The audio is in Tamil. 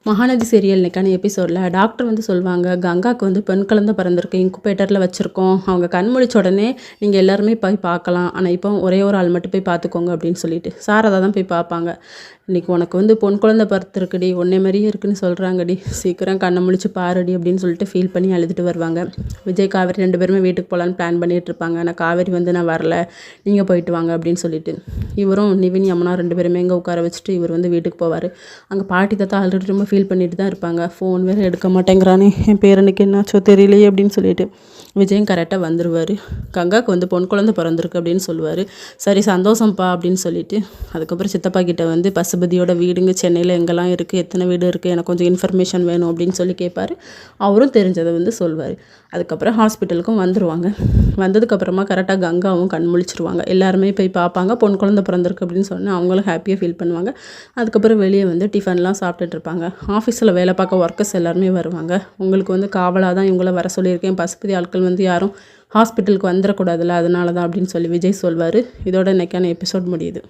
மகாநதி சீரியல் இன்னைக்கான எபிசோடில் டாக்டர் வந்து சொல்லுவாங்க, கங்காவுக்கு வந்து பெண் குழந்தை பிறந்திருக்கு, இன்குபேட்டரில் வச்சுருக்கோம். அவங்க கண் முழிச்ச உடனே நீங்கள் எல்லாருமே போய் பார்க்கலாம். ஆனால் இப்போ ஒரே ஒரு ஆள் மட்டும் போய் பார்த்துக்கோங்க அப்படின்னு சொல்லிட்டு சாரதா தான் போய் பார்ப்பாங்க. இன்றைக்கி உனக்கு வந்து பொன் குழந்தை பிறந்திருக்குடி, ஒன்றே மாதிரியே இருக்குன்னு சொல்கிறாங்கடி, சீக்கிரம் கண்ணை முழிச்சு பாருடி அப்படின்னு சொல்லிட்டு ஃபீல் பண்ணி அழுதுட்டு வருவாங்க. விஜய் காவேரி 2 பேருமே வீட்டுக்கு போகலான்னு பிளான் பண்ணிகிட்டு இருப்பாங்க. ஆனால் காவேரி வந்து நான் வரல, நீங்கள் போயிட்டு வாங்க அப்படின்னு சொல்லிட்டு இவரும் நிவின் யமுனா 2 பேருமே இங்கே உட்கார வச்சுட்டு இவர் வந்து வீட்டுக்கு போவார். அங்கே பாட்டி தாத்தா ஆல்ரெடி ரொம்ப ஃபீல் பண்ணிட்டு தான் இருப்பாங்க. ஃபோன் வேறு எடுக்க மாட்டேங்கிறானே, என் பேரனுக்கு என்னாச்சோ தெரியலையே அப்படின்னு சொல்லிட்டு விஜயும் கரெக்டாக வந்துடுவார். கங்காவுக்கு வந்து பொன் குழந்தை பிறந்திருக்கு அப்படின்னு சொல்லுவார். சரி சந்தோஷம்ப்பா அப்படின்னு சொல்லிட்டு அதுக்கப்புறம் சித்தப்பா கிட்ட வந்து பசுபதியோட வீடுங்க சென்னையில் எங்கெல்லாம் இருக்குது, எத்தனை வீடு இருக்குது, எனக்கு கொஞ்சம் இன்ஃபர்மேஷன் வேணும் அப்படின்னு சொல்லி கேட்பார். அவரும் தெரிஞ்சதை வந்து சொல்வார். அதுக்கப்புறம் ஹாஸ்பிட்டலுக்கும் வந்துடுவாங்க. வந்ததுக்கப்புறமா கரெக்டாக கங்காவும் கண் முழிச்சிருவாங்க. எல்லாருமே போய் பார்ப்பாங்க, பொன் குழந்தை பிறந்திருக்கு அப்படின்னு சொன்னால் அவங்களும் ஹாப்பியாக ஃபீல் பண்ணுவாங்க. அதுக்கப்புறம் வெளியே வந்து டிஃபன்லாம் சாப்பிட்டுட்டு இருப்பாங்க. ஆஃபீஸில் வேலை பார்க்க ஒர்க்கர்ஸ் எல்லாருமே வருவாங்க. உங்களுக்கு வந்து காவலாக தான் இவங்கள வர சொல்லியிருக்கேன், பசுபதி ஆட்கள் வந்து யாரும் ஹாஸ்பிட்டலுக்கு வந்துடக்கூடாதுல்ல, அதனால தான் அப்படின்னு சொல்லி விஜய் சொல்வார். இதோட இன்றைக்கான எபிசோட் முடியுது.